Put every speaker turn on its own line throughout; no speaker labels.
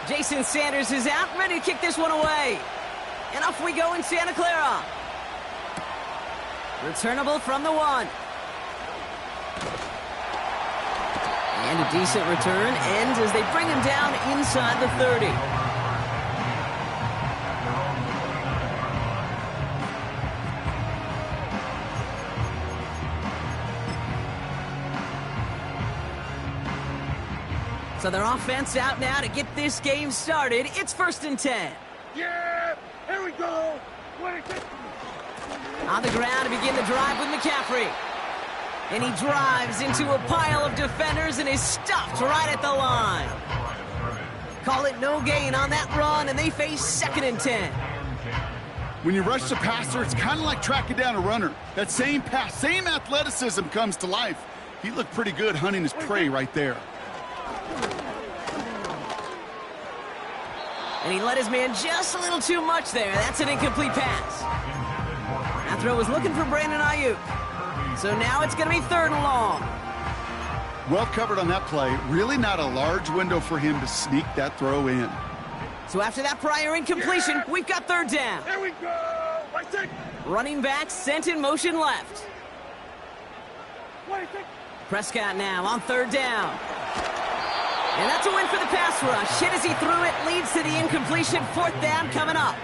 Jason Sanders is out, ready to kick this one away. And off we go in Santa Clara. Returnable from the 1. And a decent return ends as they bring him down inside the 30. So their offense out now to get this game started. It's 1st and 10.
Yeah, here we go.
On the ground to begin the drive with McCaffrey. And he drives into a pile of defenders and is stopped right at the line. Call it no gain on that run, and they face 2nd and 10.
When you rush the passer, it's kind of like tracking down a runner. That same pass, same athleticism comes to life. He looked pretty good hunting his prey right there.
And he let his man just a little too much there. That's an incomplete pass. That throw was looking for Brandon Ayuk. So now it's going to be 3rd and long.
Well covered on that play. Really not a large window for him to sneak that throw in.
So after that prior incompletion, we've got 3rd down.
Here we go.
Running back sent in motion left. Prescott now on 3rd down. And that's a win for the pass rush. Hit as he threw it, leads to the incompletion. 4th down coming up.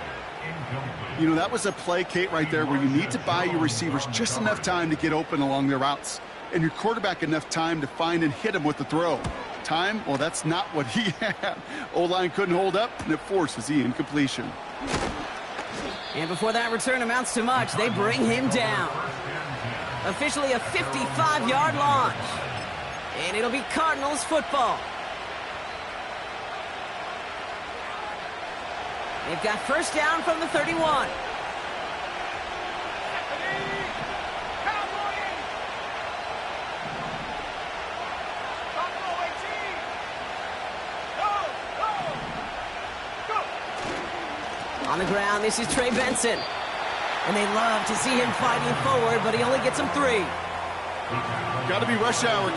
You know, that was a play, Kate, right there where you need to buy your receivers just enough time to get open along their routes. And your quarterback enough time to find and hit him with the throw. Time? Well, that's not what he had. O-line couldn't hold up, and it forces the incompletion.
And before that return amounts to much, they bring him down. Officially a 55-yard launch. And it'll be Cardinals football. They've got 1st down from the 31. On the ground, this is Trey Benson. And they love to see him fighting forward, but he only gets him 3.
Got to be rush hour.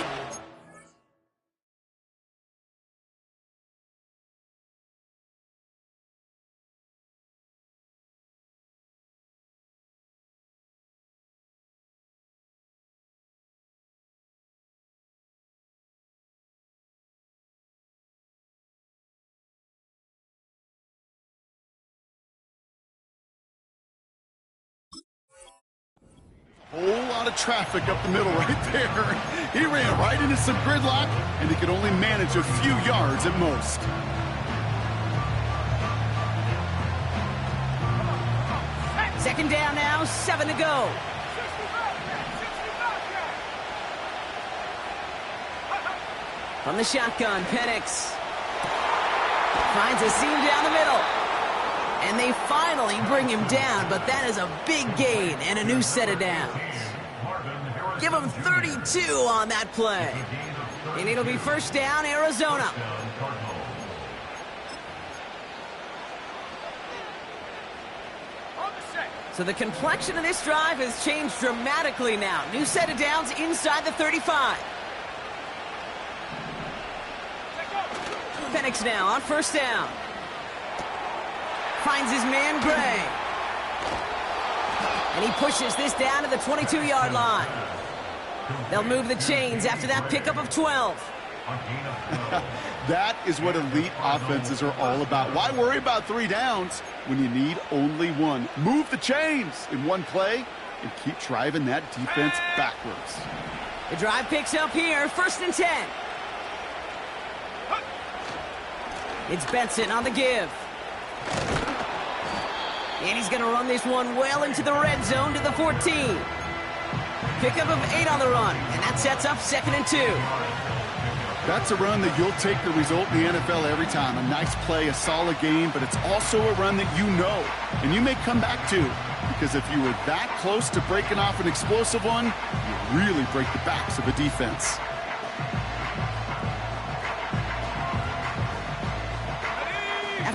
Whole lot of traffic up the middle right there. He ran right into some gridlock, and he could only manage a few yards at most.
Second down now, 7 to go. From the shotgun, Penix finds a seam down the middle. And they finally bring him down, but that is a big gain and a new set of downs. Give him 32 on that play. And it'll be 1st down, Arizona. So the complexion of this drive has changed dramatically now. New set of downs inside the 35. Penix now on 1st down. Finds his man, Gray. And he pushes this down to the 22-yard line. They'll move the chains after that pickup of 12.
That is what elite offenses are all about. Why worry about 3 downs when you need only 1? Move the chains in one play and keep driving that defense backwards.
The drive picks up here, 1st and 10. It's Benson on the give. And he's going to run this one well into the red zone to the 14. Pickup of 8 on the run, and that sets up 2nd and 2.
That's a run that you'll take the result in the NFL every time. A nice play, a solid game, but it's also a run that you know, and you may come back to. Because if you were that close to breaking off an explosive one, you really break the backs of a defense.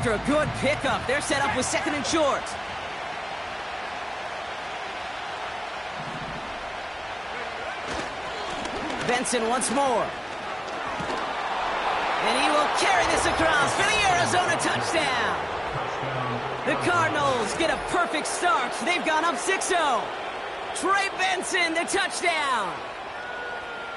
After a good pickup, they're set up with second and short. Benson once more. And he will carry this across for the Arizona touchdown. The Cardinals get a perfect start. They've gone up 6-0. Trey Benson, the touchdown.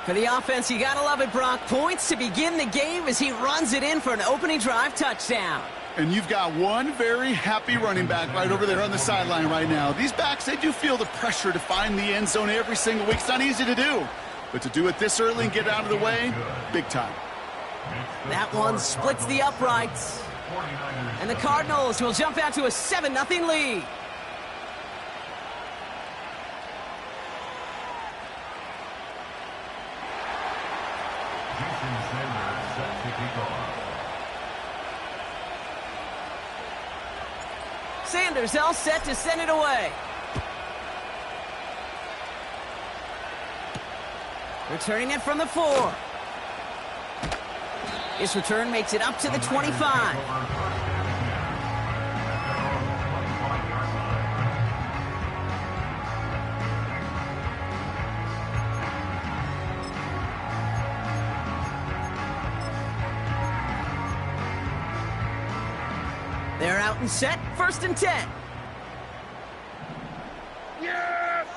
For the offense, you gotta love it, Brock. Points to begin the game as he runs it in for an opening drive touchdown.
And you've got one very happy running back right over there on the sideline right now. These backs, they do feel the pressure to find the end zone every single week. It's not easy to do. But to do it this early and get out of the way, big time.
That one splits the uprights. And the Cardinals will jump out to a 7-0 lead. Sanders all set to send it away. Returning it from the 4. This return makes it up to the 25. They're out and set, 1st and 10.
Yes!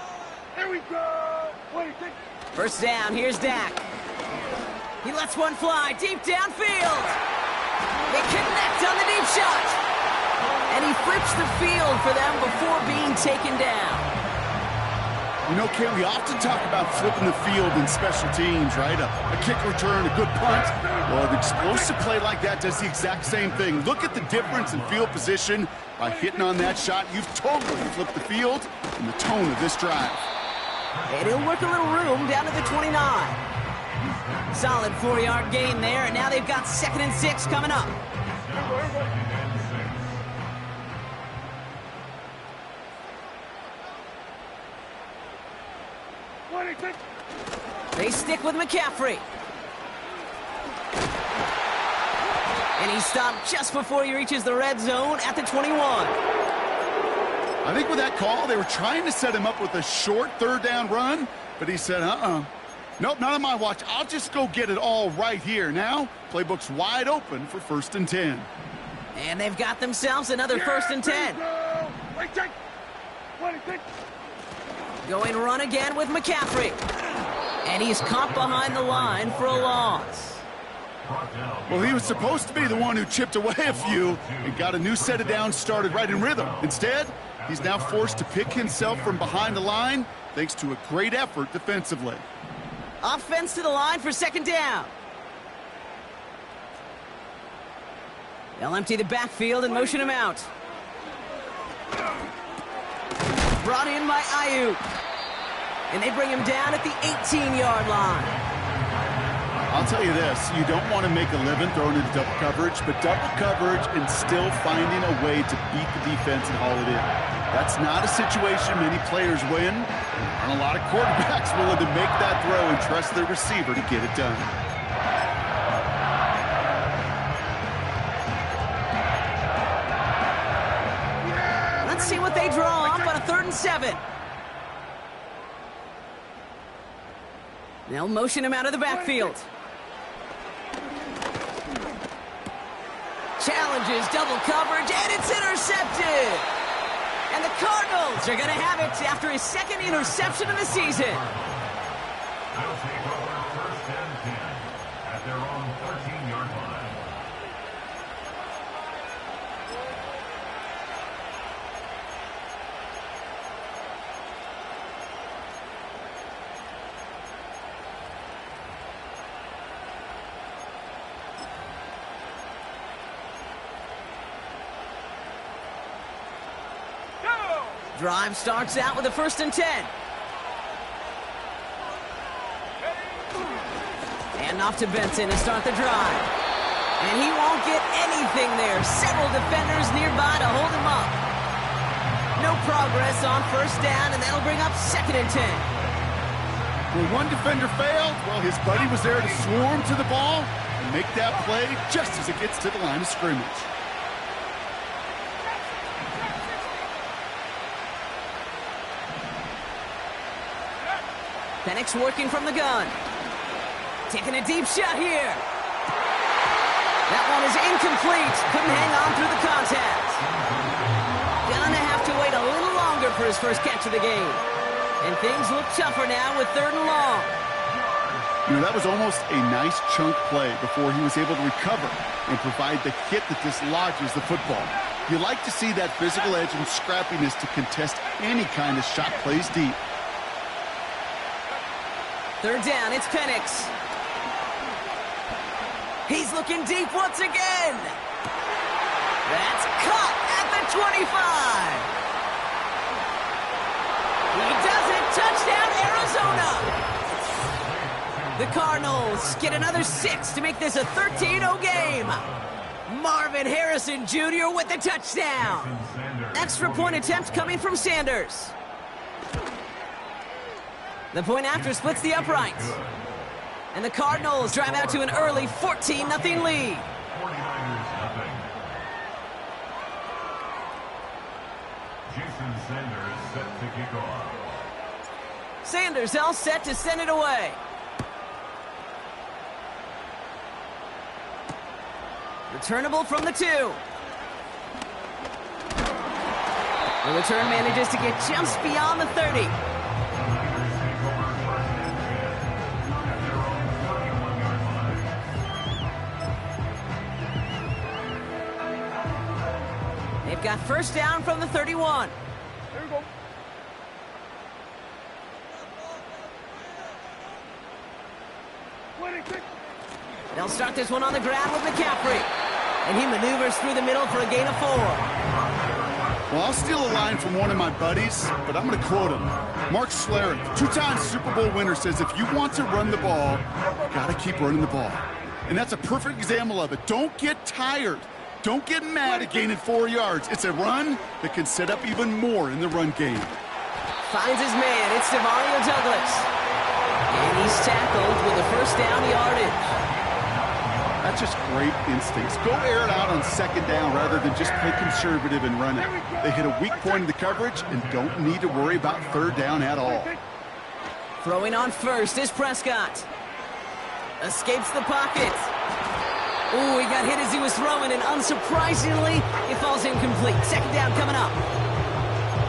Here we go! What do you think?
First down, here's Dak. He lets one fly deep downfield. They connect on the deep shot. And he flips the field for them before being taken down.
You know, Ken, we often talk about flipping the field in special teams, right? A kick return, a good punt. Well, an explosive play like that does the exact same thing. Look at the difference in field position. By hitting on that shot, you've totally flipped the field and the tone of this drive.
And he'll work a little room down to the 29. Solid 4-yard gain there, and now they've got 2nd and 6 coming up.
What do you think?
They stick with McCaffrey. And he stopped just before he reaches the red zone at the 21.
I think with that call, they were trying to set him up with a short 3rd down run, but he said, nope, not on my watch. I'll just go get it all right here. Now, playbook's wide open for 1st and 10.
And they've got themselves another 1st and 10.
What do you think?
Going run again with McCaffrey. And he's caught behind the line for a loss.
Well, he was supposed to be the one who chipped away a few and got a new set of downs started right in rhythm. Instead, he's now forced to pick himself from behind the line thanks to a great effort defensively.
Offense to the line for 2nd down. They'll empty the backfield and motion him out. Brought in by Ayuk. And they bring him down at the 18-yard line.
I'll tell you this, you don't want to make a living throwing into double coverage, but double coverage and still finding a way to beat the defense and haul it in. That's not a situation many players win. And a lot of quarterbacks willing to make that throw and trust their receiver to get it done.
Let's see what they draw up on a 3rd and 7. They'll motion him out of the backfield. Challenges double coverage, and it's intercepted. And the Cardinals are going to have it after his 2nd interception of the season.
They'll take over 1st and 10 at their own 13-yard line.
Drive starts out with a 1st and 10. And off to Benson to start the drive. And he won't get anything there. Several defenders nearby to hold him up. No progress on 1st down, and that'll bring up 2nd and 10.
Well, one defender failed. Well, his buddy was there to swarm to the ball and make that play just as it gets to the line of scrimmage.
Penix working from the gun. Taking a deep shot here. That one is incomplete. Couldn't hang on through the contact. Gonna have to wait a little longer for his first catch of the game. And things look tougher now with 3rd and long.
You know, that was almost a nice chunk play before he was able to recover and provide the hit that dislodges the football. You like to see that physical edge and scrappiness to contest any kind of shot plays deep.
3rd down, it's Penix. He's looking deep once again. That's caught at the 25. He does it. Touchdown, Arizona. The Cardinals get another 6 to make this a 13-0 game. Marvin Harrison Jr. with the touchdown. Extra point attempt coming from Sanders. The point after splits the uprights. And the Cardinals drive out to an early 14-0 lead.
49ers nothing. Jason Sanders set to kick off.
Sanders all set to send it away. Returnable from the 2. The return manages to get just beyond the 30. They've got 1st down from the 31.
Here we go.
They'll start this one on the ground with McCaffrey. And he maneuvers through the middle for a gain of 4.
Well, I'll steal a line from one of my buddies, but I'm going to quote him. Mark Schlereth, 2-time Super Bowl winner, says if you want to run the ball, you got to keep running the ball. And that's a perfect example of it. Don't get tired. Don't get mad at gaining 4 yards. It's a run that can set up even more in the run game.
Finds his man. It's Demario Douglas. And he's tackled with a 1st down yardage.
That's just great instincts. Go air it out on 2nd down rather than just play conservative and run it. They hit a weak point in the coverage and don't need to worry about 3rd down at all.
Throwing on 1st is Prescott. Escapes the pocket. Ooh, he got hit as he was throwing, and unsurprisingly, it falls incomplete. 2nd down coming up.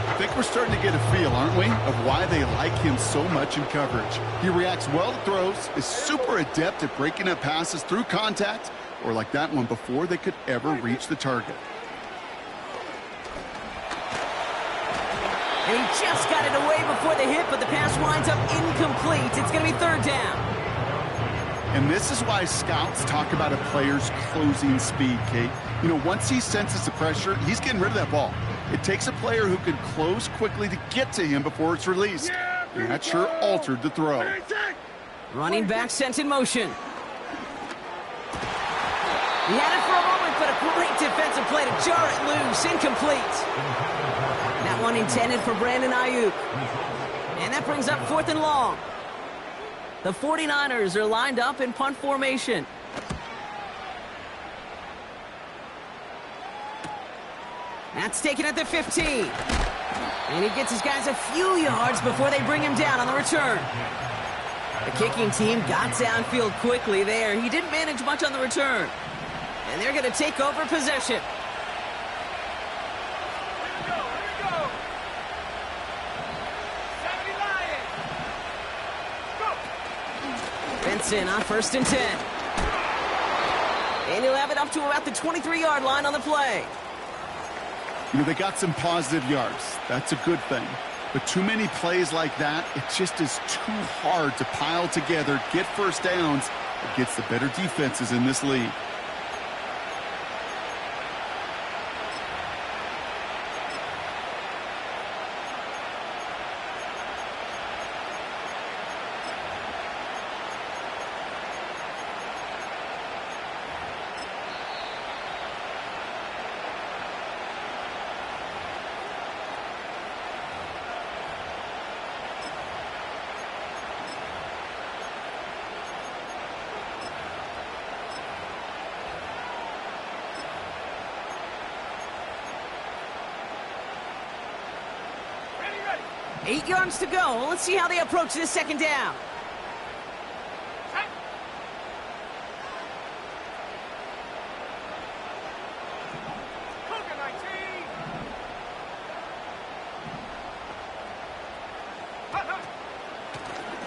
I think we're starting to get a feel, aren't we, of why they like him so much in coverage. He reacts well to throws, is super adept at breaking up passes through contact, or like that one before they could ever reach the target.
And he just got it away before the hit, but the pass winds up incomplete. It's going to be 3rd down.
And this is why scouts talk about a player's closing speed, Kate. You know, once he senses the pressure, he's getting rid of that ball. It takes a player who can close quickly to get to him before it's released. And that sure altered the throw.
Running back sent in motion. He had it for a moment, but a great defensive play to jar it loose. Incomplete. That one intended for Brandon Ayuk. And that brings up 4th and long. The 49ers are lined up in punt formation. That's taken at the 15. And he gets his guys a few yards before they bring him down on the return. The kicking team got downfield quickly there. He didn't manage much on the return. And they're going to take over possession. Benson on 1st and 10. And he'll have it up to about the 23-yard line on the play.
You know, they got some positive yards. That's a good thing. But too many plays like that, it just is too hard to pile together, get 1st downs against the better defenses in this league.
8 yards to go. Let's see how they approach this second down.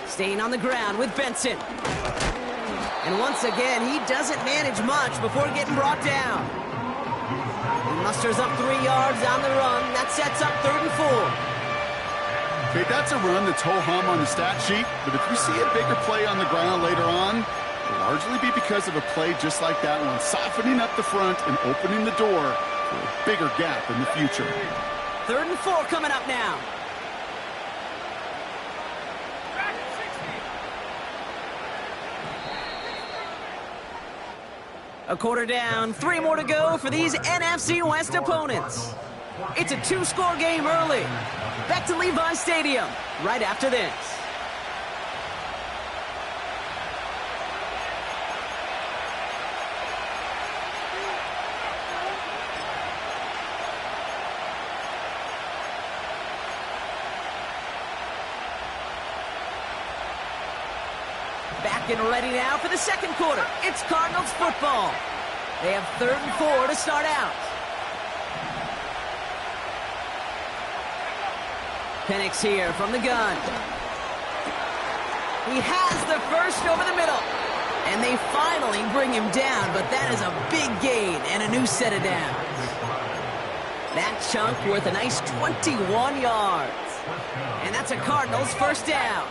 Staying on the ground with Benson. And once again, he doesn't manage much before getting brought down. He musters up 3 yards on the run. That sets up 3rd and 4.
Okay, that's a run that's ho-hum on the stat sheet, but if you see a bigger play on the ground later on, it'll largely be because of a play just like that one, softening up the front and opening the door for a bigger gap in the future.
3rd and 4 coming up now. A quarter down, 3 more to go for these NFC West opponents. It's a 2-score game early. Back to Levi Stadium right after this. Back and ready now for the second quarter. It's Cardinals football. They have 3rd and 4 to start out. Penix here from the gun. He has the first over the middle. And they finally bring him down, but that is a big gain and a new set of downs. That chunk worth a nice 21 yards. And that's a Cardinals first down.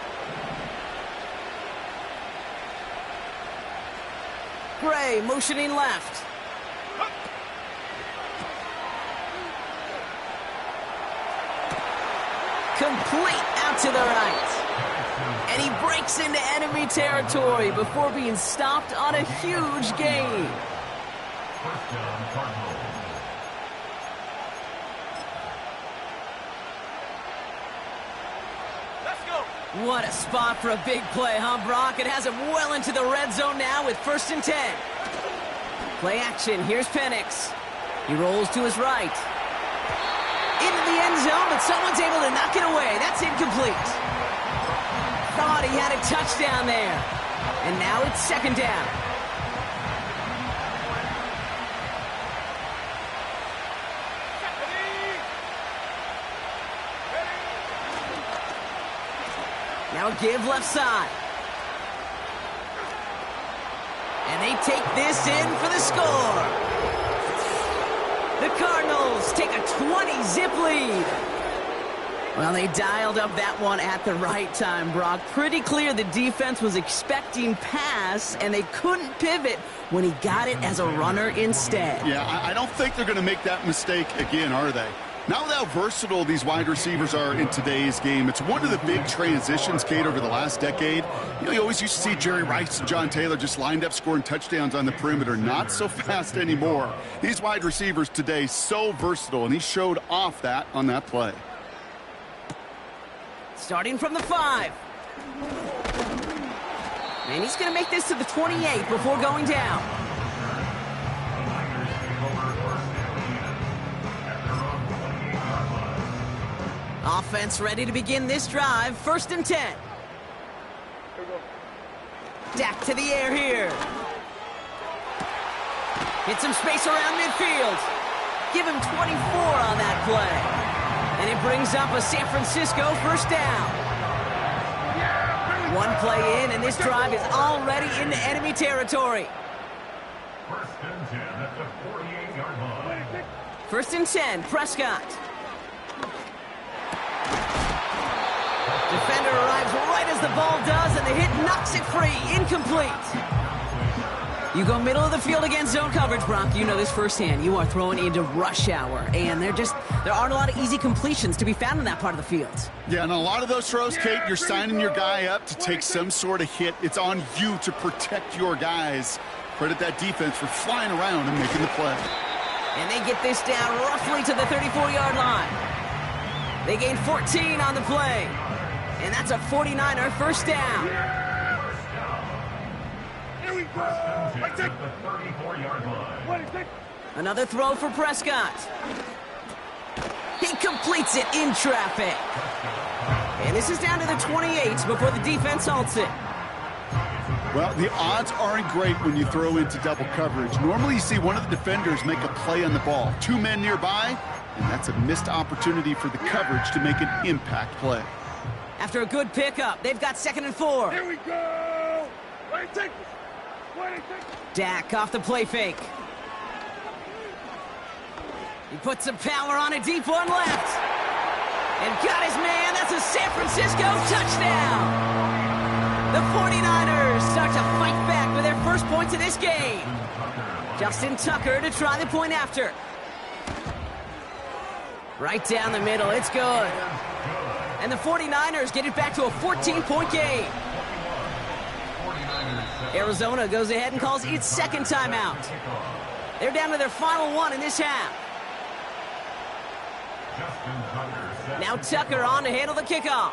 Gray motioning left. Complete out to the right. And he breaks into enemy territory before being stopped on a huge gain.
First down, Cardinals.
What a spot for a big play, huh, Brock? It has him well into the red zone now with 1st and 10. Play action. Here's Penix. He rolls to his right. Into the end zone, but someone's able to knock it away. That's incomplete. Thought he had a touchdown there. And now it's 2nd down. Now a give left side. And they take this in for the score. The Cardinals take a 20-zip lead. Well, they dialed up that one at the right time, Brock. Pretty clear the defense was expecting pass, and they couldn't pivot when he got it as a runner instead.
Yeah, I don't think they're going to make that mistake again, are they? Now how versatile these wide receivers are in today's game. It's one of the big transitions, Kate, over the last decade. You know, you always used to see Jerry Rice and John Taylor just lined up scoring touchdowns on the perimeter. Not so fast anymore. These wide receivers today, so versatile, and he showed off that on that play.
Starting from the 5. And he's going to make this to the 28 before going down. Offense ready to begin this drive. 1st and 10. Dak to the air here. Get some space around midfield. Give him 24 on that play. And it brings up a San Francisco 1st down. One play in, and this drive is already into enemy territory.
1st and 10 at the 48-yard line.
1st and 10, Prescott. Defender arrives right as the ball does, and the hit knocks it free. Incomplete. You go middle of the field against zone coverage, Brock. You know this firsthand. You are throwing into rush hour, and there aren't a lot of easy completions to be found in that part of the field. Yeah, and a lot of those throws, Kate, you're signing your guy up to take some sort of hit. It's on you to protect your guys. Credit that defense for flying around and making the play. And they get this down roughly to the 34-yard line. They gain 14 on the play. And that's a 49er 1st down.
Here we go.
At the 34-yard line.
Another throw for Prescott. He completes it in traffic. And this is down to the 28 before the defense halts it.
Well, the odds aren't great when you throw into double coverage. Normally you see one of the defenders make a play on the ball. Two men nearby, and that's a missed opportunity for the coverage to make an impact play.
After a good pickup, they've got 2nd and 4.
Here we go! Wait, take this! Wait, take this!
Dak off the play fake. He puts some power on a deep one left. And got his man. That's a San Francisco touchdown. The 49ers start to fight back with their first points of this game. Justin Tucker to try the point after. Right down the middle. It's good. And the 49ers get it back to a 14-point game. Arizona goes ahead and calls its second timeout. They're down to their final one in this half. Now Tucker on to handle the kickoff.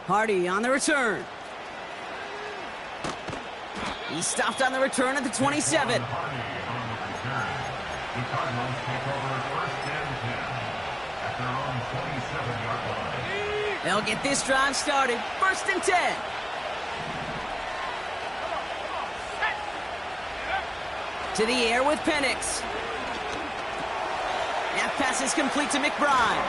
Hardy on the return. He stopped on the return at the 27.
The Cardinals take over first and 10 at their own 27-yard line.
They'll get this drive started. 1st and 10. To the air with Penix. That pass is complete to McBride.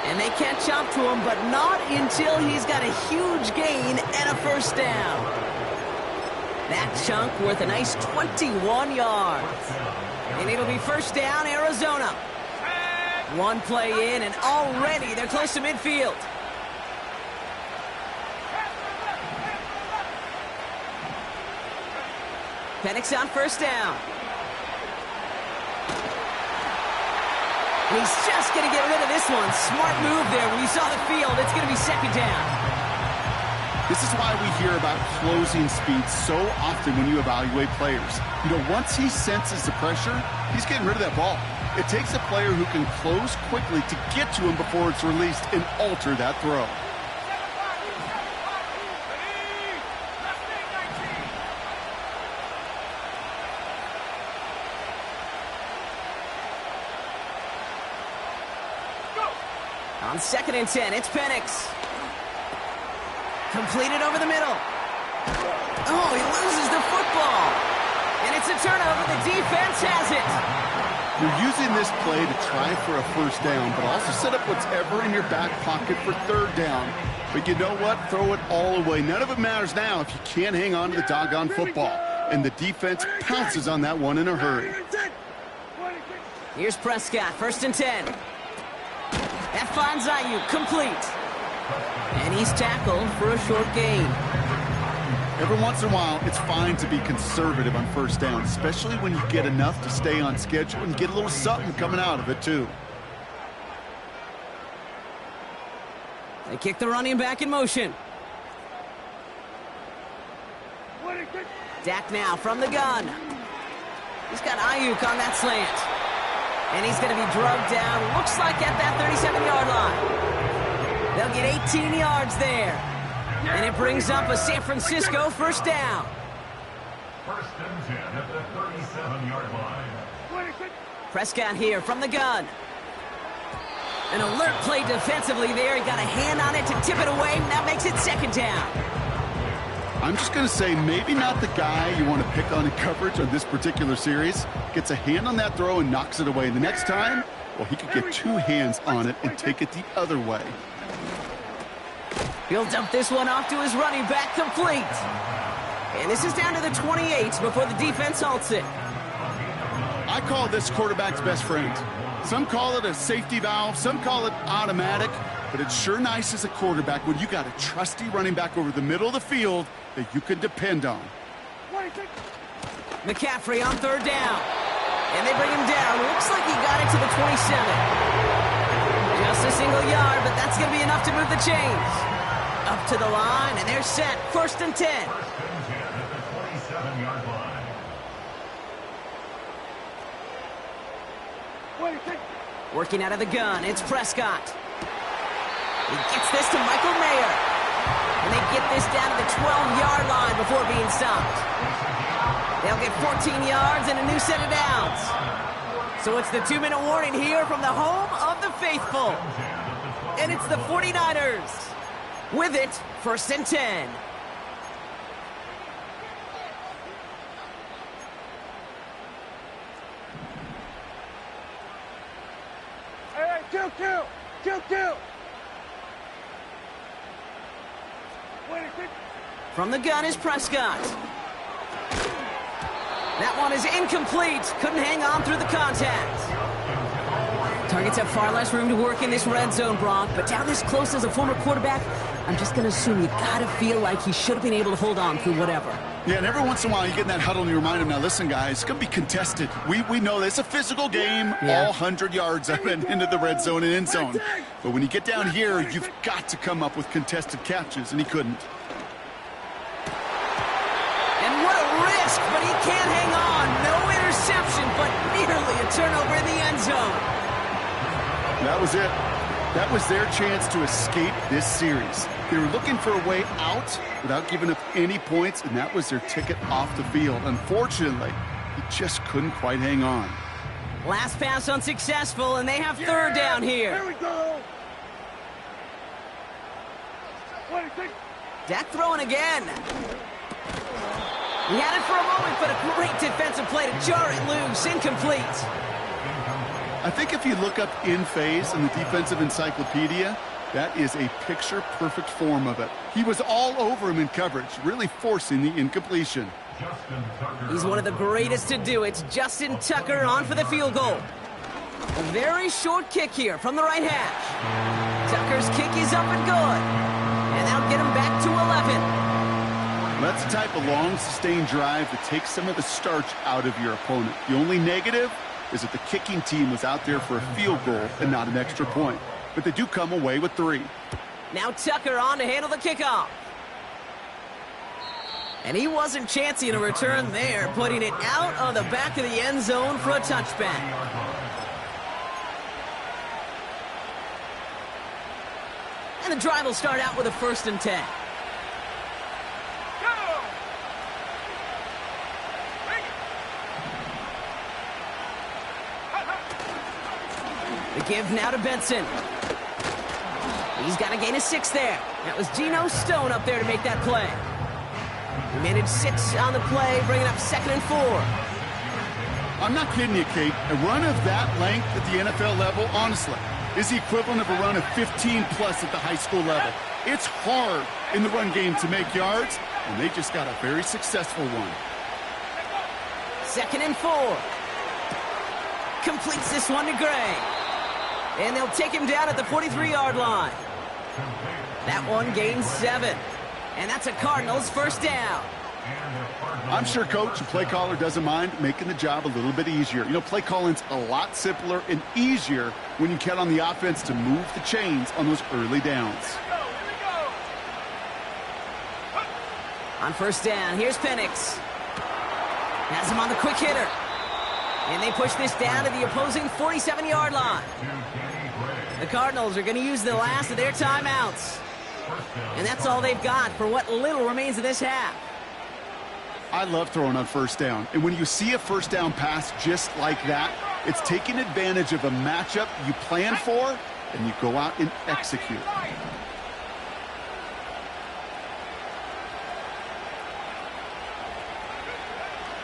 And they can't chop to him, but not until he's got a huge gain and a first down. That chunk worth a nice 21 yards. And it'll be first down, Arizona. One play in, and already they're close to midfield. Penix on first down. He's just going to get rid of this one. Smart move there. When you saw the field, it's going to be 2nd down.
This is why we hear about closing speed so often when you evaluate players. You know, once he senses the pressure, he's getting rid of that ball. It takes a player who can close quickly to get to him before it's released and alter that throw.
On 2nd and 10, it's Penix. Completed over the middle. Oh, he loses the football. And it's a turnover. The defense has it.
You're using this play to try for a first down, but also set up whatever in your back pocket for 3rd down. But you know what? Throw it all away. None of it matters now if you can't hang on to the doggone football. And the defense pounces on that one in a hurry.
Here's Prescott, 1st and 10. That finds Ayuk, complete. And he's tackled for a short gain.
Every once in a while, it's fine to be conservative on first down, especially when you get enough to stay on schedule and get a little something coming out of it, too.
They kick the running back in motion. Dak now from the gun. He's got Ayuk on that slant. And he's going to be drugged down, looks like at that 37-yard line. They'll get 18 yards there. And it brings up a San Francisco first down.
1st and 10 at the 37-yard line.
Prescott here from the gun. An alert play defensively there. He got a hand on it to tip it away, and that makes it 2nd down.
I'm just going to say maybe not the guy you want to pick on in coverage on this particular series. Gets a hand on that throw and knocks it away. The next time, well, he could get 2 hands on it and take it the other way.
He'll dump this one off to his running back, complete. And this is down to the 28 before the defense halts it.
I call this quarterback's best friend. Some call it a safety valve, some call it automatic, but it's sure nice as a quarterback when you got a trusty running back over the middle of the field that you can depend on.
McCaffrey on 3rd down. And they bring him down. Looks like he got it to the 27. Just a single yard, but that's going to be enough to move the chains. Up to the line, and they're set. 1st and 10.
1st and 10 at the 27-yard line.
Working out of the gun, it's Prescott. He gets this to Michael Mayer. And they get this down to the 12-yard line before being stopped. They'll get 14 yards and a new set of downs. So it's the 2-minute warning here from the home of the faithful. And it's the 49ers. With it, 1st and 10.
Hey, 2-2. 2-2.
From the gun is Prescott. That one is incomplete. Couldn't hang on through the contact. Targets have far less room to work in this red zone, Brock, but down this close as a former quarterback, I'm just going to assume you got to feel like he should have been able to hold on through whatever.
Yeah, and every once in a while you get in that huddle and you remind him, now listen, guys, it's going to be contested. We know this. It's a physical game, all 100 yards up and into the red zone and end zone. But when you get down here, you've got to come up with contested catches, and he couldn't.
And what a risk, but he can't hang on. No interception, but nearly a turnover in the end zone.
That was it. That was their chance to escape this series. They were looking for a way out without giving up any points, and that was their ticket off the field. Unfortunately, he just couldn't quite hang on.
Last pass unsuccessful, and they have 3rd down here.
Here we go.
Dak throwing again. He had it for a moment, but a great defensive play to jar it loose. Incomplete.
I think if you look up in phase in the defensive encyclopedia, that is a picture-perfect form of it. He was all over him in coverage, really forcing the incompletion.
He's one of the greatest to do it. Justin Tucker on for the field goal. A very short kick here from the right hash. Tucker's kick is up and good. And that'll get him back to 11.
That's the type of long, sustained drive that takes some of the starch out of your opponent. The only negative is that the kicking team was out there for a field goal and not an extra point. But they do come away with 3.
Now Tucker on to handle the kickoff. And he wasn't chancing a return there, putting it out of the back of the end zone for a touchback. And the drive will start out with a 1st and 10. The give now to Benson. He's got to gain a 6 there. That was Geno Stone up there to make that play. He managed 6 on the play, bringing up 2nd and 4.
I'm not kidding you, Kate. A run of that length at the NFL level, honestly, is the equivalent of a run of 15-plus at the high school level. It's hard in the run game to make yards, and they just got a very successful one.
2nd and 4. Completes this one to Gray. And they'll take him down at the 43-yard line. That one gains 7. And that's a Cardinals 1st down.
I'm sure Coach, the play caller, doesn't mind making the job a little bit easier. You know, play calling's a lot simpler and easier when you count on the offense to move the chains on those early downs.
On 1st down, here's Penix. Has him on the quick hitter. And they push this down to the opposing 47-yard line. The Cardinals are going to use the last of their timeouts. And that's all they've got for what little remains of this half.
I love throwing on 1st down. And when you see a 1st down pass just like that, it's taking advantage of a matchup you plan for, and you go out and execute.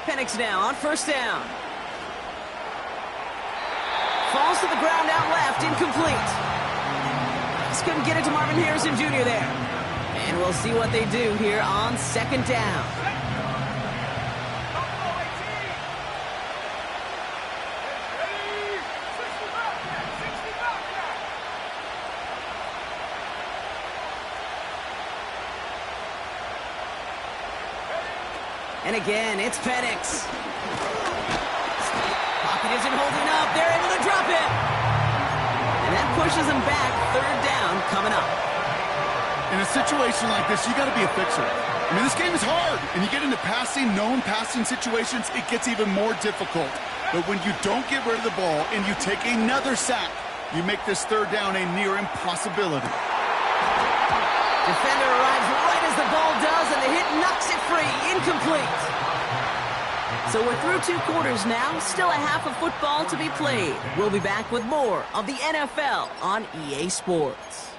Penix now on 1st down. Falls to the ground out left, incomplete. Just couldn't get it to Marvin Harrison Jr. there. And we'll see what they do here on 2nd down. And again, it's Penix. Pocket isn't holding up. They're able to drop it. And that pushes them back. 3rd down coming up.
In a situation like this, you got to be a fixer. I mean, this game is hard. And you get into known passing situations, it gets even more difficult. But when you don't get rid of the ball and you take another sack, you make this 3rd down a near impossibility.
Defender arrives right as the ball does, and the hit knocks it free. Incomplete. So we're through 2 quarters now, still a half of football to be played. We'll be back with more of the NFL on EA Sports.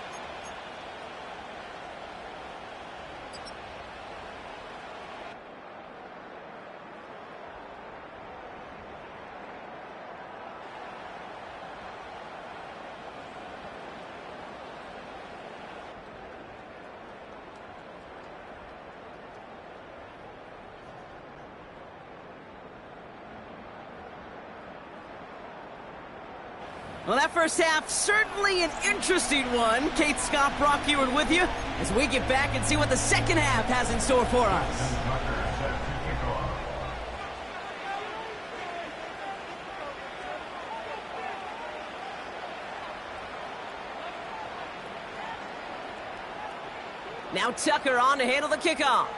Well, that first half, certainly an interesting one. Kate, Scott, Brock Ewart with you as we get back and see what the second half has in store for us. Now Tucker on to handle the kickoff.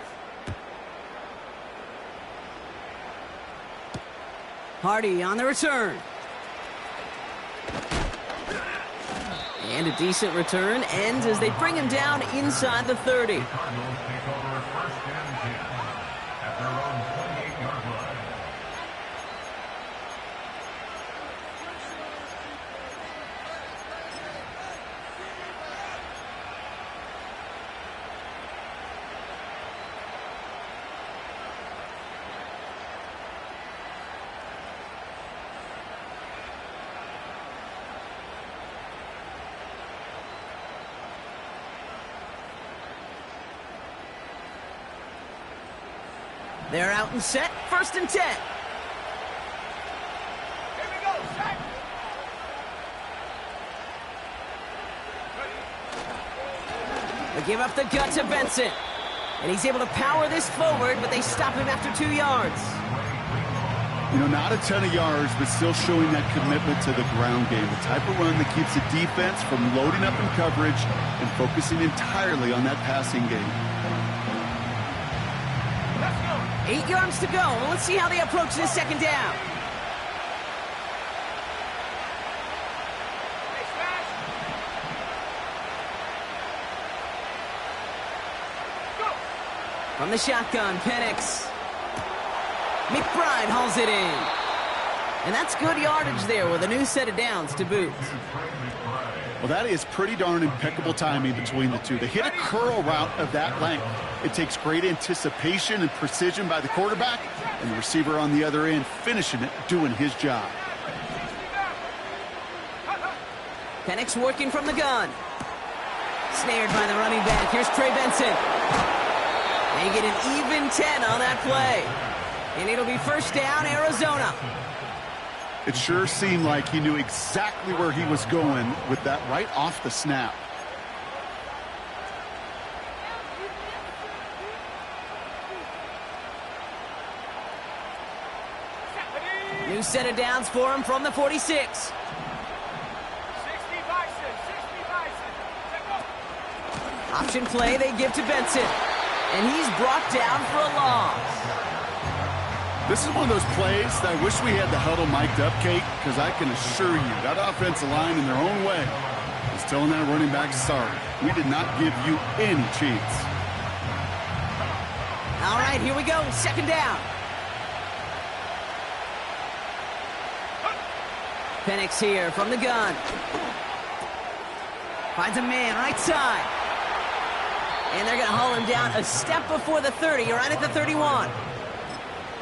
Hardy on the return. And a decent return ends as they bring him down inside the 30.
Cardinals take over first and 10 at their own 28-yard line.
They're out and set, first and 10.
Here we go, set.
They give up the gut to Benson. And he's able to power this forward, but they stop him after 2 yards.
You know, not a ton of yards, but still showing that commitment to the ground game. The type of run that keeps the defense from loading up in coverage and focusing entirely on that passing game.
8 yards to go. Let's see how they approach this second down. From the shotgun, Penix. McBride hauls it in. And that's good yardage there with a new set of downs to boot.
Well, that is pretty darn impeccable timing between the two. They hit a curl route of that length. It takes great anticipation and precision by the quarterback, and the receiver on the other end finishing it, doing his job.
Penix working from the gun. Snared by the running back. Here's Trey Benson. They get an even 10 on that play. And it'll be first down, Arizona.
It sure seemed like he knew exactly where he was going with that right off the snap.
New set of downs for him from the 46.
60 Bison, 60 Bison.
Option play they give to Benson. And he's brought down for a loss.
This is one of those plays that I wish we had the huddle mic'd up, Kate, because I can assure you that offensive line in their own way is telling that running back, sorry, we did not give you any chance.
All right, here we go. Second down. Penix here from the gun. Finds a man right side. And they're going to haul him down a step before the 30, right at the 31.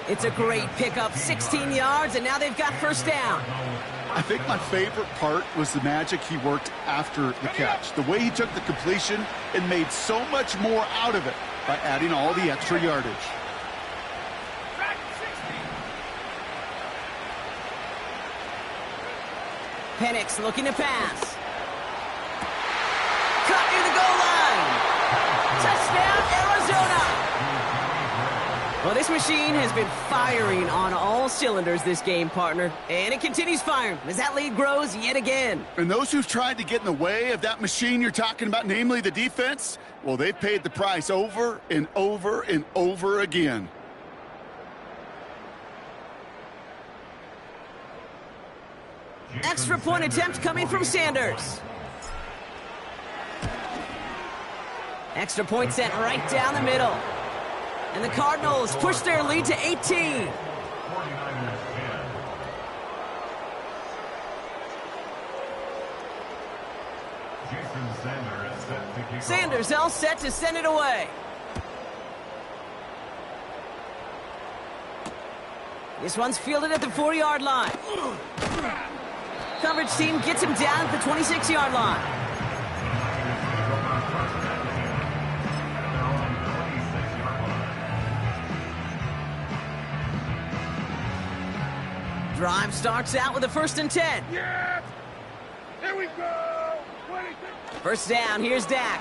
It's a great pickup, 16 yards, and now they've got first down.
I think my favorite part was the magic he worked after the catch. The way he took the completion and made so much more out of it by adding all the extra yardage.
Penix looking to pass. Caught near the goal line. Touchdown, Arizona. Well, this machine has been firing on all cylinders this game, partner. And it continues firing as that lead grows yet again.
And those who've tried to get in the way of that machine you're talking about, namely the defense, well, they've paid the price over and over and over again.
Extra point attempt coming from Sanders. Extra point sent right down the middle. And the Cardinals push their lead to 18.
49ers 10. Jason Sanders is set to kick
Sanders all set to send it away. This one's fielded at the 4-yard line. Coverage team gets him down at the 26-yard line. Drive starts out with a 1st and 10.
Yes! Here we go! 26.
First down, here's Dak.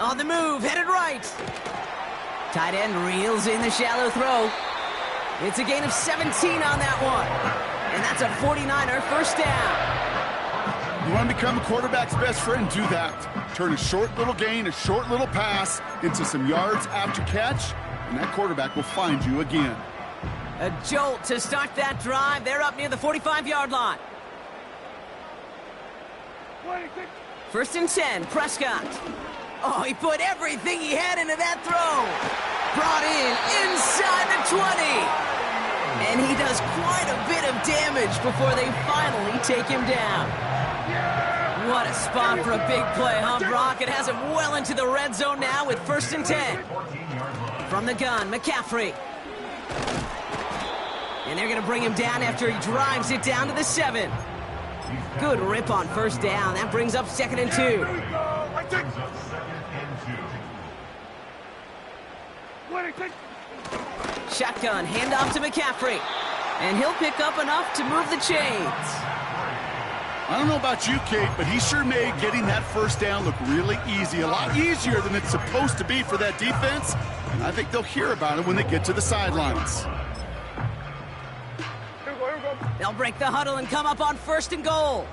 On the move, headed right. Tight end reels in the shallow throw. It's a gain of 17 on that one. And that's a 49er first down.
You want to become a quarterback's best friend? Do that. Turn a short little gain, a short little pass into some yards after catch, and that quarterback will find you again.
A jolt to start that drive. They're up near the 45-yard line.
26.
First and 10, Prescott. Oh, he put everything he had into that throw. Brought in inside the 20. And he does quite a bit of damage before they finally take him down. What a spot for a big play, huh, Brock? It has him well into the red zone now with 1st and 10. From the gun, McCaffrey. And they're going to bring him down after he drives it down to the 7. Good rip on first down. That brings up 2nd and 2.
Here we go! 26.
Shotgun, handoff to McCaffrey. And he'll pick up enough to move the chains.
I don't know about you, Kate, but he sure made getting that first down look really easy. A lot easier than it's supposed to be for that defense. And I think they'll hear about it when they get to the sidelines.
Here we go, here we go.
They'll break the huddle and come up on 1st and goal.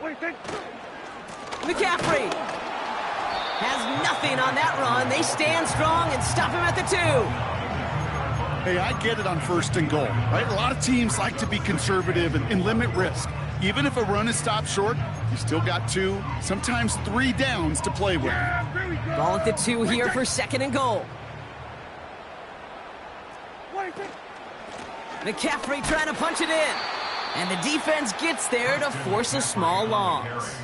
26.
McCaffrey has nothing on that run. They stand strong and stop him at the 2.
Hey, I get it on 1st and goal, right? A lot of teams like to be conservative and limit risk. Even if a run is stopped short, you still got 2, sometimes 3 downs to play with.
Yeah, here we go.
Ball at the 2 here for 2nd and goal.
26.
McCaffrey trying to punch it in. And the defense gets there to force a small loss.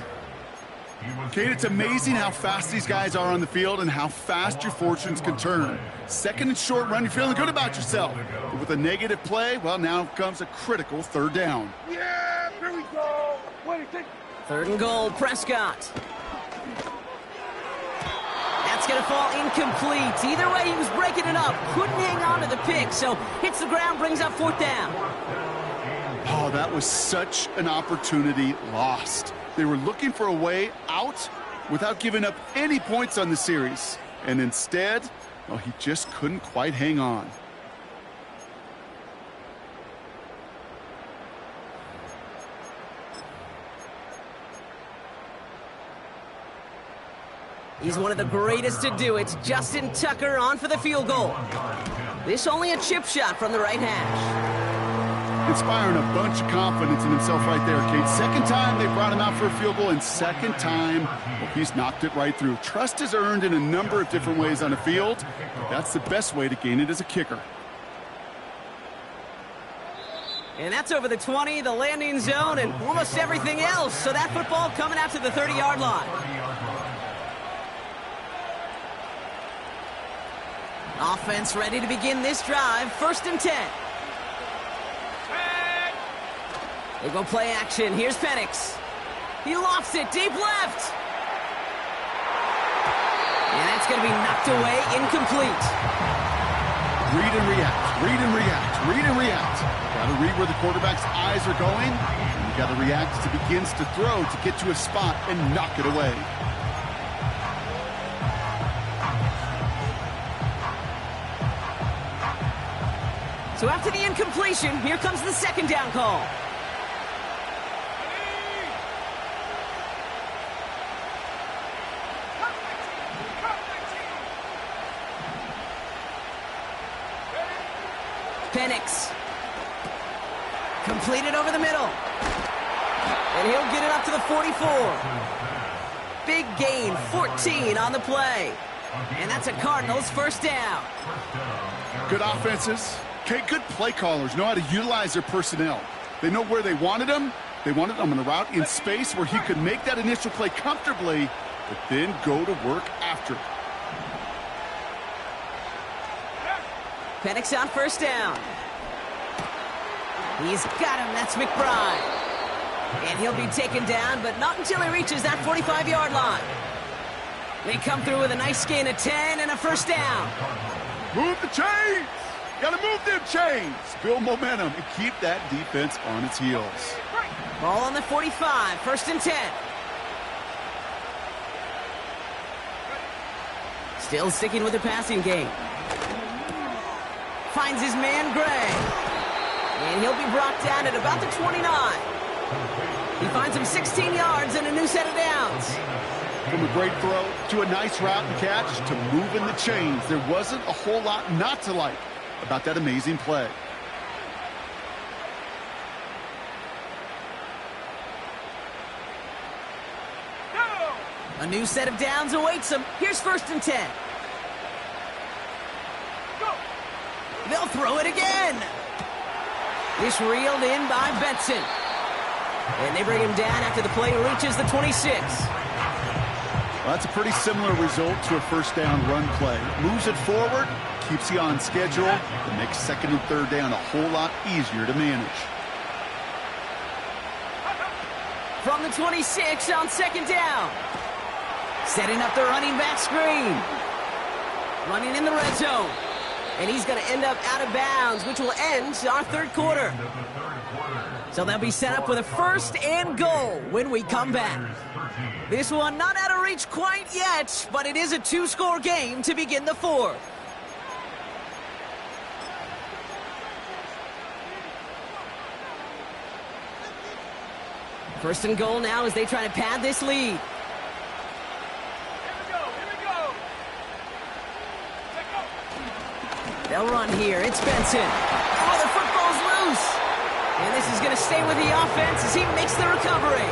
Kate, it's amazing how fast these guys are on the field and how fast your fortunes can turn. 2nd and short run, you're feeling good about yourself. But with a negative play, well, now comes a critical 3rd down.
Yeah, here we go. 26.
3rd and goal, Prescott. That's going to fall incomplete. Either way, he was breaking it up. Couldn't hang on to the pick, so hits the ground, brings up 4th down.
Oh, that was such an opportunity lost. They were looking for a way out without giving up any points on the series. And instead, well, he just couldn't quite hang on.
He's one of the greatest to do it. Justin Tucker on for the field goal. This only a chip shot from the right hash.
Inspiring a bunch of confidence in himself right there, Kate. 2nd time they brought him out for a field goal, and 2nd time, well, he's knocked it right through. Trust is earned in a number of different ways on the field, but that's the best way to gain it as a kicker.
And that's over the 20, the landing zone, and almost everything else. So that football coming out to the 30-yard line. Offense ready to begin this drive. 1st and 10. They go play action. Here's Penix. He lofts it deep left. And that's going to be knocked away, incomplete.
Read and react, read and react, read and react. Got to read where the quarterback's eyes are going. And you got to react as he begins to throw to get to a spot and knock it away.
So after the incompletion, here comes the 2nd down call. Penix. Completed over the middle. And he'll get it up to the 44. Big gain, 14 on the play. And that's a Cardinals first down.
Good offenses. Okay, good play callers know how to utilize their personnel. They know where they wanted him. They wanted him on the route in space where he could make that initial play comfortably, but then go to work after.
Penix on first down. He's got him. That's McBride. And he'll be taken down, but not until he reaches that 45-yard line. They come through with a nice gain of 10 and a first down.
Move the chains. Got to move them chains. Build momentum and keep that defense on its heels.
Ball on the 45, first and 10. Still sticking with the passing game. Finds his man, Gray. And he'll be brought down at about the 29. He finds him 16 yards and a new set of downs.
From a great throw to a nice route and catch to moving the chains, there wasn't a whole lot not to like about that amazing play.
A new set of downs awaits him. Here's first and 10. They'll throw it again. This reeled in by Benson. And they bring him down after the play reaches the 26.
Well, that's a pretty similar result to a first down run play. Moves it forward, keeps you on schedule, and makes second and third down a whole lot easier to manage.
From the 26 on second down. Setting up the running back screen. Running in the red zone. And he's going to end up out of bounds, which will end our third quarter. So they'll be set up with a first and goal when we come back. This one not out of reach quite yet, but it is a two-score game to begin the fourth. First and goal now as they try to pad this lead. They'll run here. It's Benson. Oh, the football's loose. And this is going to stay with the offense as he makes the recovery.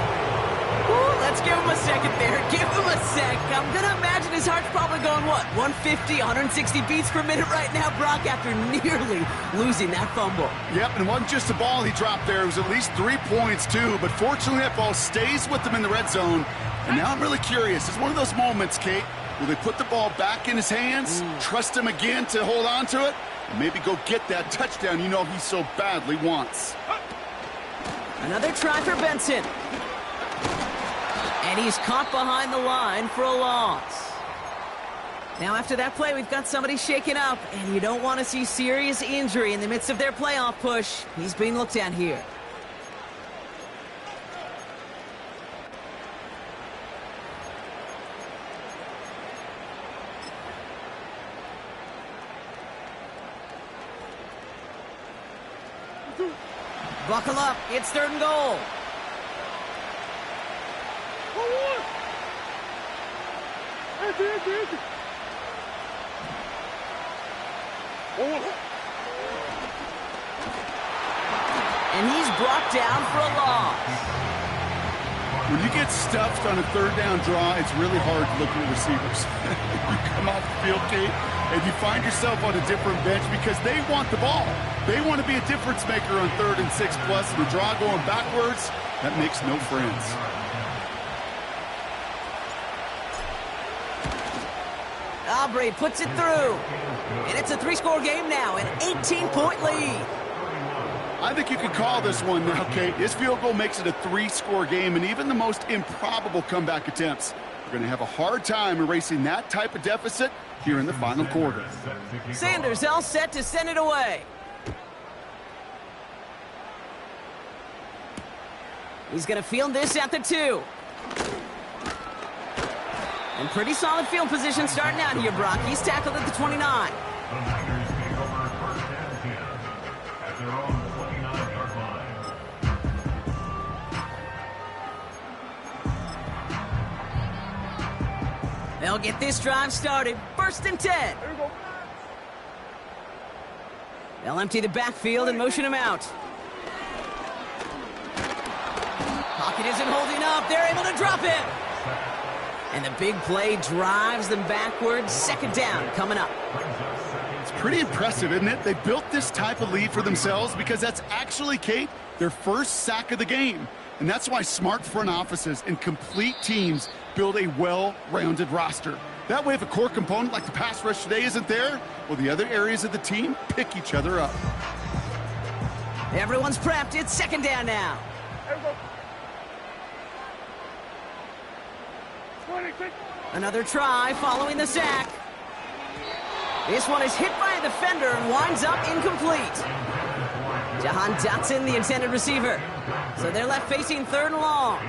Ooh, let's give him a second there. Give him a sec. I'm going to imagine his heart's probably going, what, 150, 160 beats per minute right now, Brock, after nearly losing that fumble.
Yep, and it wasn't just a ball he dropped there. It was at least 3 points, too. But fortunately, that ball stays with him in the red zone. And now I'm really curious. It's one of those moments, Kate, will they put the ball back in his hands, trust him again to hold on to it, and maybe go get that touchdown you know he so badly wants.
Another try for Benson. And he's caught behind the line for a loss. Now after that play, we've got somebody shaken up, and you don't want to see serious injury in the midst of their playoff push. He's being looked at here. Buckle up. It's third and goal. And he's brought down for a loss.
When you get stuffed on a third down draw, it's really hard to look at receivers. You come off the field, Kate, and you find yourself on a different bench because they want the ball. They want to be a difference maker on 3rd and 6 plus. The draw going backwards, that makes no friends.
Aubrey puts it through. And it's a 3-score game now, an 18-point lead.
I think you could call this one now, Kate. This field goal makes it a 3-score game, and even the most improbable comeback attempts are going to have a hard time erasing that type of deficit here in the final quarter.
Sanders all set to send it away. He's going to field this at the 2. And pretty solid field position starting out here, Brock. He's tackled at the 29.
The Niners take over first and 10 at their own 29-yard line.
They'll get this drive started. First and 10. They'll empty the backfield and motion him out. Pocket isn't holding up. They're able to drop him. And the big play drives them backwards. Second down coming up.
It's pretty impressive, isn't it? They built this type of lead for themselves because that's actually, Kate, their first sack of the game. And that's why smart front offices and complete teams build a well-rounded roster. That way, if a core component like the pass rush today isn't there, well, the other areas of the team pick each other up.
Everyone's prepped. It's second down now. Another try following the sack. This one is hit by a defender and winds up incomplete. Jahan Dotson, the intended receiver. So they're left facing third and long.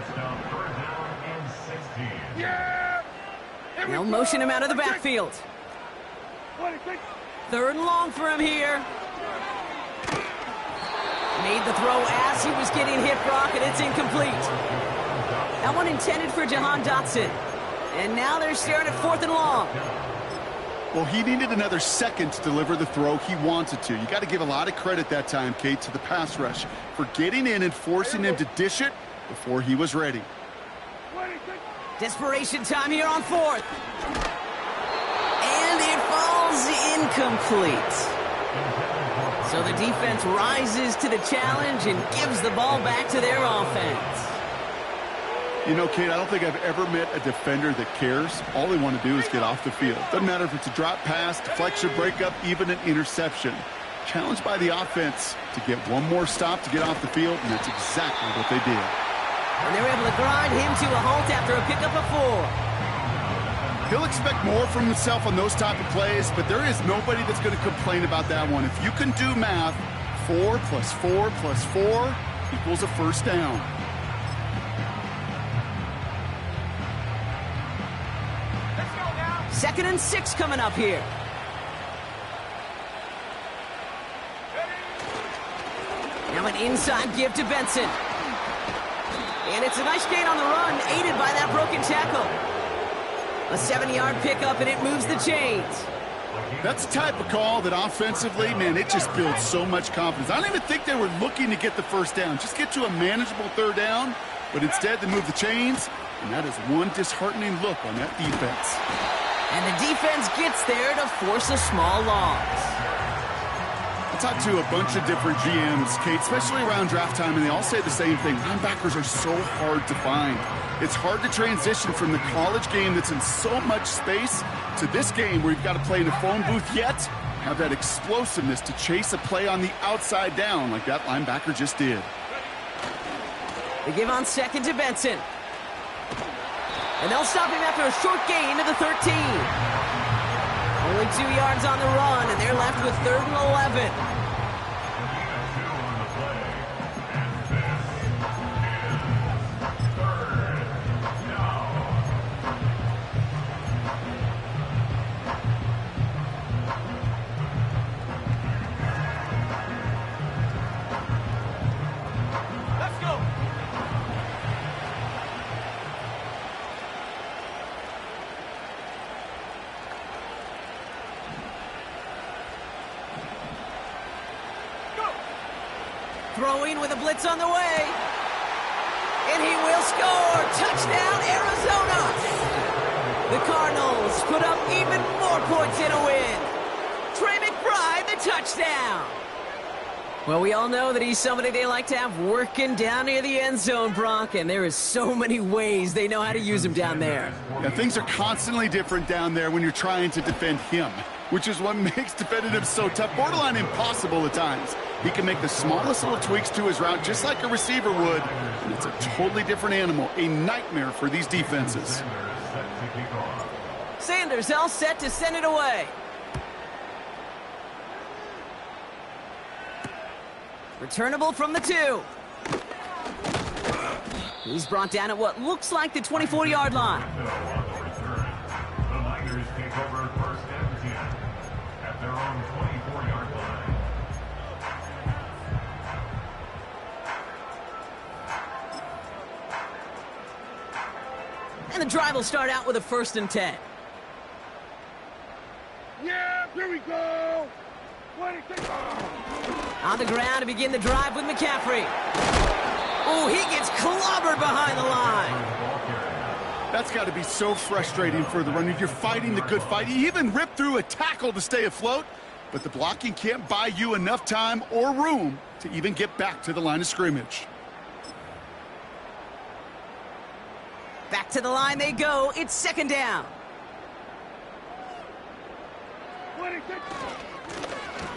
They'll motion him out of the backfield. Third and long for him here. Made the throw as he was getting hit, Brock, and it's incomplete. That one intended for Jahan Dotson. And now they're staring at fourth and long.
Well, he needed another second to deliver the throw he wanted to. You got to give a lot of credit that time, Kate, to the pass rush for getting in and forcing him to dish it before he was ready.
Desperation time here on fourth. And it falls incomplete. So the defense rises to the challenge and gives the ball back to their offense.
You know, Kate, I don't think I've ever met a defender that cares. All they want to do is get off the field. Doesn't matter if it's a drop pass, deflection, breakup, even an interception. Challenged by the offense to get one more stop to get off the field, and that's exactly what they did.
And they were able to grind him to a halt after a pickup of 4.
He'll expect more from himself on those type of plays, but there is nobody that's going to complain about that one. If you can do math, 4 plus 4 plus 4 equals a first down.
Second and 6 coming up here. Now an inside give to Benson. And it's a nice gain on the run, aided by that broken tackle. A 70-yard pickup, and it moves the chains.
That's the type of call that offensively, man, it just builds so much confidence. I don't even think they were looking to get the first down. Just get to a manageable third down, but instead they move the chains, and that is one disheartening look on that defense.
And the defense gets there to force a small loss.
I talked to a bunch of different GMs, Kate, especially around draft time, and they all say the same thing. Linebackers are so hard to find. It's hard to transition from the college game that's in so much space to this game where you've got to play in a phone booth yet have that explosiveness to chase a play on the outside down like that linebacker just did.
They give on second to Benson. And they'll stop him after a short gain to the 13. Only 2 yards on the run, and they're left with third and 11. Throwing with a blitz on the way. And he will score. Touchdown, Arizona. The Cardinals put up even more points in a win. Trey McBride, the touchdown. Well, we all know that he's somebody they like to have working down near the end zone, Brock, and there is so many ways they know how to use him down there.
Yeah, things are constantly different down there when you're trying to defend him, which is what makes defending him so tough, borderline impossible at times. He can make the smallest little tweaks to his route just like a receiver would, and it's a totally different animal, a nightmare for these defenses.
Sanders all set to send it away. Returnable from the 2. He's brought down at what looks like the 24-yard line.
The Niners take over first and 10 at their own 24-yard line.
And the drive will start out with a 1st and 10.
Yeah, here we go.
On the ground to begin the drive with McCaffrey. Oh, he gets clobbered behind the line.
That's got to be so frustrating for the runner. You're fighting the good fight. You even ripped through a tackle to stay afloat, but the blocking can't buy you enough time or room to even get back to the line of scrimmage.
Back to the line they go. It's second down.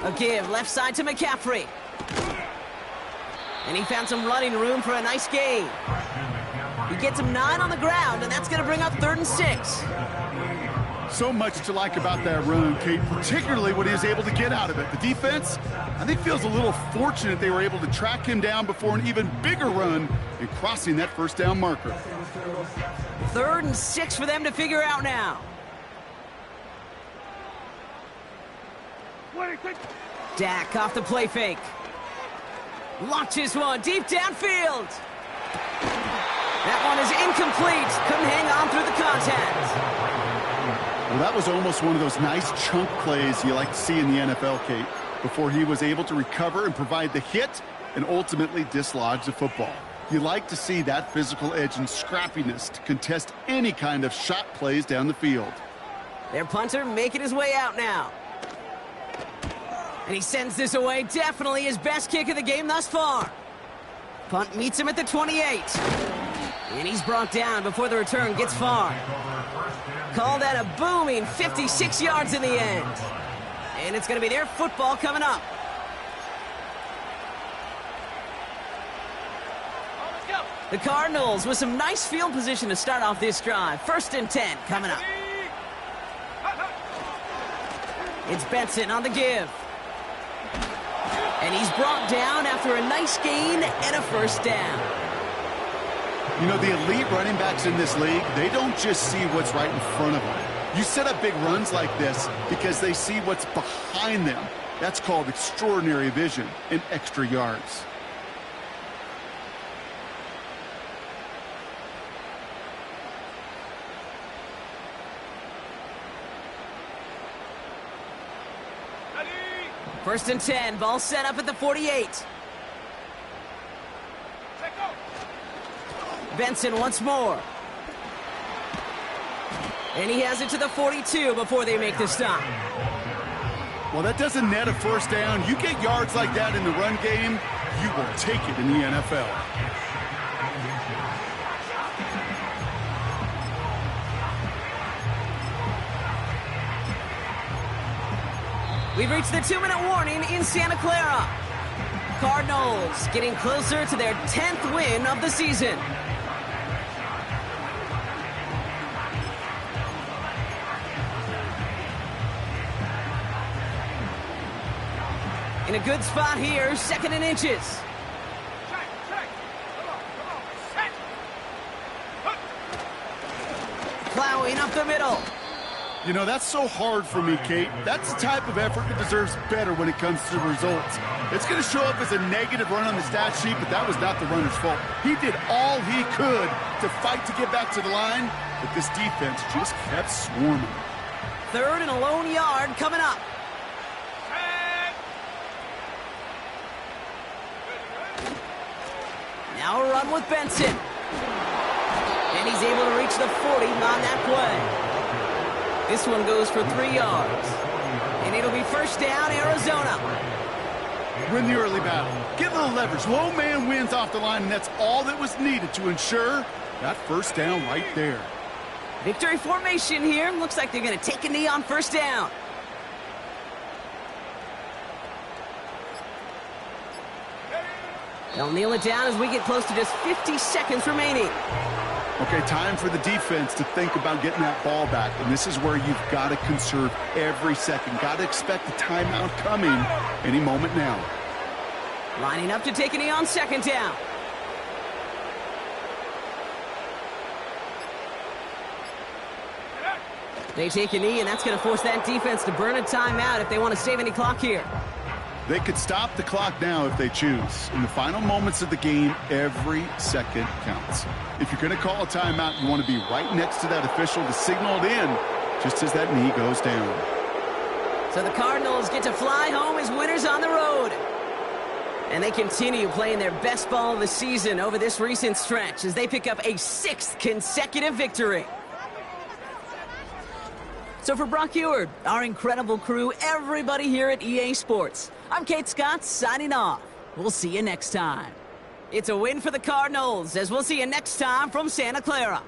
A give left side to McCaffrey. And he found some running room for a nice gain. He gets him 9 on the ground, and that's going to bring up 3rd and 6.
So much to like about that run, Kate, particularly what he was able to get out of it. The defense, I think, feels a little fortunate they were able to track him down before an even bigger run and crossing that first down marker.
3rd and 6 for them to figure out now. Dak off the play fake. Launches one deep downfield. That one is incomplete. Couldn't hang on through the contact.
Well, that was almost one of those nice chunk plays you like to see in the NFL, Kate, before he was able to recover and provide the hit and ultimately dislodge the football. You like to see that physical edge and scrappiness to contest any kind of shot plays down the field.
Their punter making his way out now. And he sends this away. Definitely his best kick of the game thus far. Punt meets him at the 28. And he's brought down before the return gets far. Call that a booming 56 yards in the end. And it's going to be their football coming up. The Cardinals with some nice field position to start off this drive. 1st and 10 coming up. It's Benson on the give. And he's brought down after a nice gain and a 1st down.
You know, the elite running backs in this league, they don't just see what's right in front of them. You set up big runs like this because they see what's behind them. That's called extraordinary vision and extra yards.
First and 10, ball set up at the 48. Benson once more. And he has it to the 42 before they make the stop.
Well, that doesn't net a 1st down. You get yards like that in the run game, you will take it in the NFL.
We've reached the 2-minute warning in Santa Clara. Cardinals getting closer to their 10th win of the season. In a good spot here, 2nd and inches. Plowing up the middle.
You know, that's so hard for me, Kate. That's the type of effort that deserves better when it comes to results. It's going to show up as a negative run on the stat sheet, but that was not the runner's fault. He did all he could to fight to get back to the line, but this defense just kept swarming.
3rd and a lone yard coming up. Now a run with Benson. And he's able to reach the 40 on that play. This one goes for 3 yards. And it'll be 1st down, Arizona.
Win the early battle. Get a little leverage. Low man wins off the line, and that's all that was needed to ensure that 1st down right there.
Victory formation here. Looks like they're going to take a knee on 1st down. They'll kneel it down as we get close to just 50 seconds remaining.
Okay, time for the defense to think about getting that ball back, and this is where you've got to conserve every second. Got to expect the timeout coming any moment now.
Lining up to take a knee on 2nd down. They take a knee, and that's going to force that defense to burn a timeout if they want to save any clock here.
They could stop the clock now if they choose. In the final moments of the game, every second counts. If you're going to call a timeout, you want to be right next to that official to signal it in just as that knee goes down.
So the Cardinals get to fly home as winners on the road. And they continue playing their best ball of the season over this recent stretch as they pick up a 6th consecutive victory. So for Brock Heward, our incredible crew, everybody here at EA Sports, I'm Kate Scott signing off. We'll see you next time. It's a win for the Cardinals, as we'll see you next time from Santa Clara.